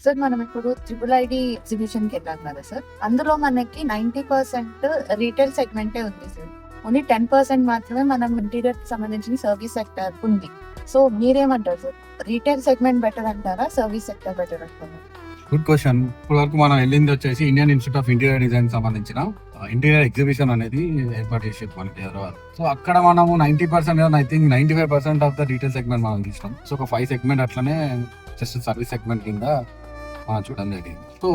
Sir మనం ఇప్పుడు triple ID exhibition కి వెళ్ళాం కదా సార్. అందులో మనకి 90% రీటైల్ సెగ్మెంటే ఉంది సార్. ఓన్లీ 10% మాత్రమే మనం ఇంటీరియర్ కి సంబంధించిన సర్వీస్ సెక్టర్ ఉంది. సో మీరేమంటారు సార్? రీటైల్ సెగ్మెంట్ బెటర్ అంటారా, సర్వీస్ సెక్టర్ బెటర్ అంటారా? Good question. ఇప్పుడు వరకు మనం వెళ్ళింది వచ్చేసి Indian institute of interior design సంబంధించిన ఇంటీరియర్ ఎగ్జిబిషన్ అనేది ఏర్పాటు చేసేది మనకి హైదరాబాద్. సో అక్కడ మనము 90% I think 95% of the retail segment మనం చూసినాం. సో ఒక 5 సెగ్మెంట్ అట్లనే జస్ట్ సర్వీస్ సెగ్మెంట్ కింద మనం చూడడం జరిగింది. So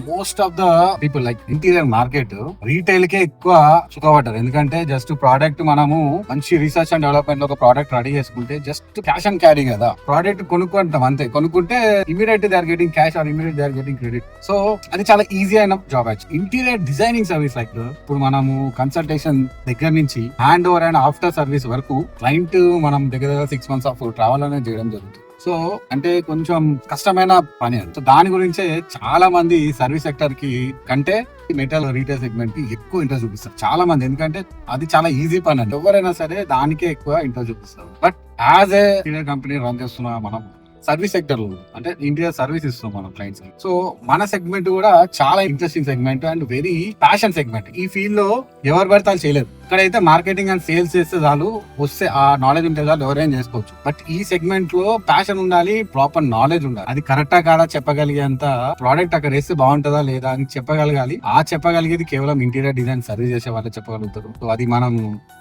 most of the people like interior market retail కే ఎక్కువ సుఖపడ్డారు. ఎందుకంటే జస్ట్ ప్రోడక్ట్ మనము మంచి రీసెర్చ్ అండ్ డెవలప్మెంట్ లో ఒక ప్రోడక్ట్ రెడీ చేసుకుంటే జస్ట్ క్యాష్ అండ్ క్యారీ కదా, ప్రోడక్ట్ కొనుక్కుంటాం అంతే. కొనుక్కుంటే immediate they are getting cash or immediate they are getting credit. So అది చాలా ఈజీ అయిన job. Interior designing service like ఇప్పుడు మనము కన్సల్టేషన్ దగ్గర నుంచి hand over and after service వరకు క్లయింట్ మనం దగ్గర 6 months ఆఫ్ ట్రావెల్ అనేది చేయడం జరుగుతుంది. సో అంటే కొంచెం కష్టమైన పని అది. సో దాని గురించే చాలా మంది సర్వీస్ సెక్టర్ కి కంటే మెటల్ రీటైల్ సెగ్మెంట్ కి ఎక్కువ ఇంట్రెస్ట్ చూపిస్తారు చాలా మంది. ఎందుకంటే అది చాలా ఈజీ పని అండి, ఎవరైనా సరే దానికే ఎక్కువ ఇంట్రెస్ట్ చూపిస్తారు. But as a interior company run చేస్తున్నా మనం సర్వీస్ సెక్టర్ లో అంటే ఇంటీరియర్ సర్వీస్ ఇస్తాం మనం క్లయింట్స్ కి. సో మన సెగ్మెంట్ కూడా చాలా interesting segment and very passion segment. ఈ ఫీల్డ్ లో ఎవరు పడితే వాళ్ళు చేయలేరు. ఇక్కడైతే మార్కెటింగ్ అండ్ సేల్స్ చేస్తే చాలు, వస్తే ఆ నాలెడ్జ్ ఉంటే చాలు ఎవరైనా చేసుకోవచ్చు. బట్ ఈ సెగ్మెంట్ లో ప్యాషన్ ఉండాలి, ప్రాపర్ నాలెడ్జ్ ఉండాలి. అది కరెక్టా కాదా చెప్పగలిగేంత ప్రోడక్ట్ అక్కడ వేస్తే బాగుంటుందా లేదా అని చెప్పగలగాలి. ఆ చెప్పగలిగేది కేవలం ఇంటీరియర్ డిజైన్ సర్వీస్ చేసే వాళ్ళే చెప్పగలుగుతారు. సో అది మనం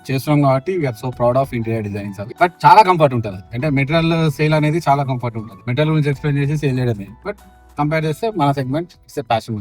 చేస్తున్నాం కాబట్టి we are so proud of interior designing service. But చాలా కంఫర్ట్ ఉంటుంది. అంటే మెటీరియల్ సేల్ అనేది చాలా కంఫర్ట్ ఉంటుంది. మెటీరియల్ గురించి ఎక్స్ప్లెయిన్ చేసి సేల్ చేయడమే. బట్ కంపేర్ చేస్తే మన సెగ్మెంట్ ఇట్స్ ప్యాషన్.